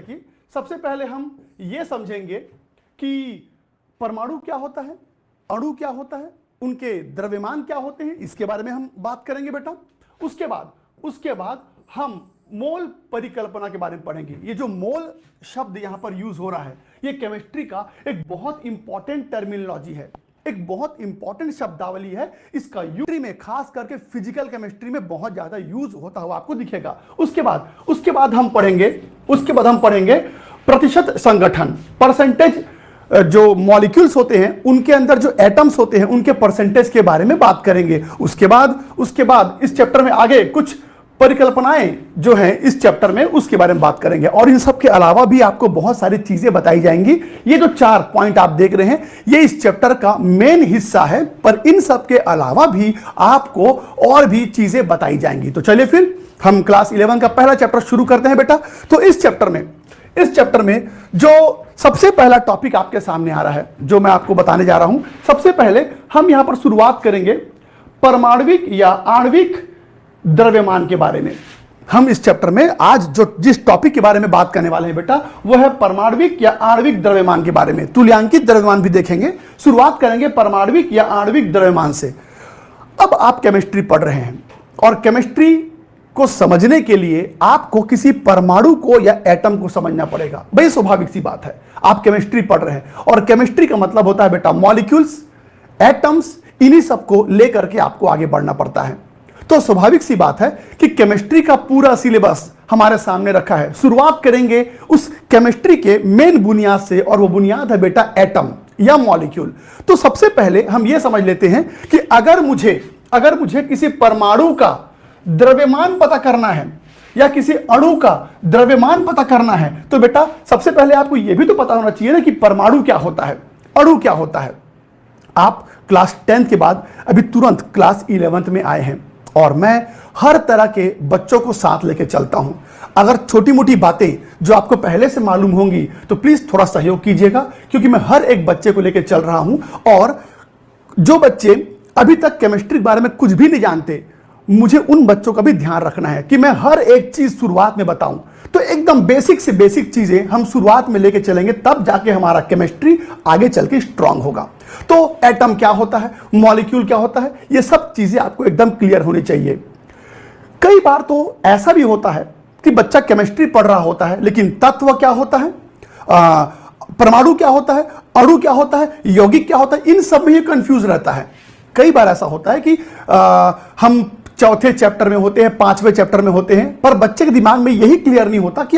कि सबसे पहले हम ये समझेंगे कि परमाणु क्या होता है, अणु क्या होता है, उनके द्रव्यमान क्या होते हैं, इसके बारे में हम बात करेंगे बेटा। उसके बाद हम मोल परिकल्पना के बारे में पढ़ेंगे। ये जो मोल शब्द यहां पर यूज हो रहा है, ये केमिस्ट्री का एक बहुत इंपॉर्टेंट टर्मिनोलॉजी है, एक बहुत इंपॉर्टेंट शब्दावली है। इसका यूट्री में खास करके फिजिकल केमिस्ट्री में बहुत ज्यादा यूज होता हुआ आपको दिखेगा। उसके बाद हम पढ़ेंगे प्रतिशत संगठन, परसेंटेज, जो मॉलिक्यूल्स होते हैं उनके अंदर जो एटम्स होते हैं उनके परसेंटेज के बारे में बात करेंगे। उसके बाद इस चैप्टर में आगे कुछ परिकल्पनाएं जो हैं इस चैप्टर में उसके बारे में बात करेंगे। और इन सब के अलावा भी आपको बहुत सारी चीजें बताई जाएंगी। ये जो 4 पॉइंट आप देख रहे हैं ये इस चैप्टर का मेन हिस्सा है, पर इन सब के अलावा भी आपको और भी चीजें बताई जाएंगी। तो चलिए फिर हम क्लास 11 का पहला चैप्टर शुरू करते हैं बेटा। तो इस चैप्टर में जो सबसे पहला टॉपिक आपके सामने आ रहा है, जो मैं आपको बताने जा रहा हूं, सबसे पहले हम यहां पर शुरुआत करेंगे परमाणविक या आणविक द्रव्यमान के बारे में। हम इस चैप्टर में आज जिस टॉपिक के बारे में बात करने वाले हैं बेटा, वो है परमाणविक या आणविक द्रव्यमान के बारे में। तुल्यांकित द्रव्यमान भी देखेंगे। शुरुआत करेंगे परमाणविक या आणविक द्रव्यमान से। अब आप केमिस्ट्री पढ़ रहे हैं और केमिस्ट्री को समझने के लिए आपको किसी परमाणु को या एटम को समझना पड़ेगा। भाई स्वाभाविक सी बात है, आप केमिस्ट्री पढ़ रहे हैं और केमिस्ट्री का मतलब होता है बेटा मॉलिक्यूल्स, एटम्स, इन्हीं सबको लेकर के आपको आगे बढ़ना पड़ता है। तो स्वाभाविक सी बात है कि केमिस्ट्री का पूरा सिलेबस हमारे सामने रखा है। शुरुआत करेंगे उस केमिस्ट्री के मेन बुनियाद से, और वो बुनियाद है बेटा एटम या मॉलिक्यूल। तो सबसे पहले हम ये समझ लेते हैं कि अगर मुझे किसी परमाणु का द्रव्यमान पता करना है या किसी अणु का द्रव्यमान पता करना है, तो बेटा सबसे पहले आपको यह भी तो पता होना चाहिए ना कि परमाणु क्या होता है, अणु क्या होता है। आप क्लास 10 के बाद अभी तुरंत क्लास 11 में आए हैं और मैं हर तरह के बच्चों को साथ लेके चलता हूं। अगर छोटी मोटी बातें जो आपको पहले से मालूम होंगी तो प्लीज थोड़ा सहयोग कीजिएगा, क्योंकि मैं हर एक बच्चे को लेकर चल रहा हूं। और जो बच्चे अभी तक केमिस्ट्री के बारे में कुछ भी नहीं जानते, मुझे उन बच्चों का भी ध्यान रखना है कि मैं हर एक चीज शुरुआत में बताऊं। तो एकदम बेसिक से बेसिक चीजें हम शुरुआत में लेके चलेंगे, तब जाके हमारा केमिस्ट्री आगे चल के स्ट्रांग होगा। तो एटम क्या होता है, मॉलिक्यूल क्या होता है, ये सब चीजें आपको एकदम क्लियर होनी चाहिए। कई बार तो ऐसा भी होता है कि बच्चा केमिस्ट्री पढ़ रहा होता है लेकिन तत्व क्या होता है, परमाणु क्या होता है, अणु क्या होता है, यौगिक क्या होता है, इन सब में ही कंफ्यूज रहता है। कई बार ऐसा होता है कि हम चौथे चैप्टर में होते हैं, 5वें चैप्टर में होते हैं, पर बच्चे के दिमाग में यही क्लियर नहीं होता कि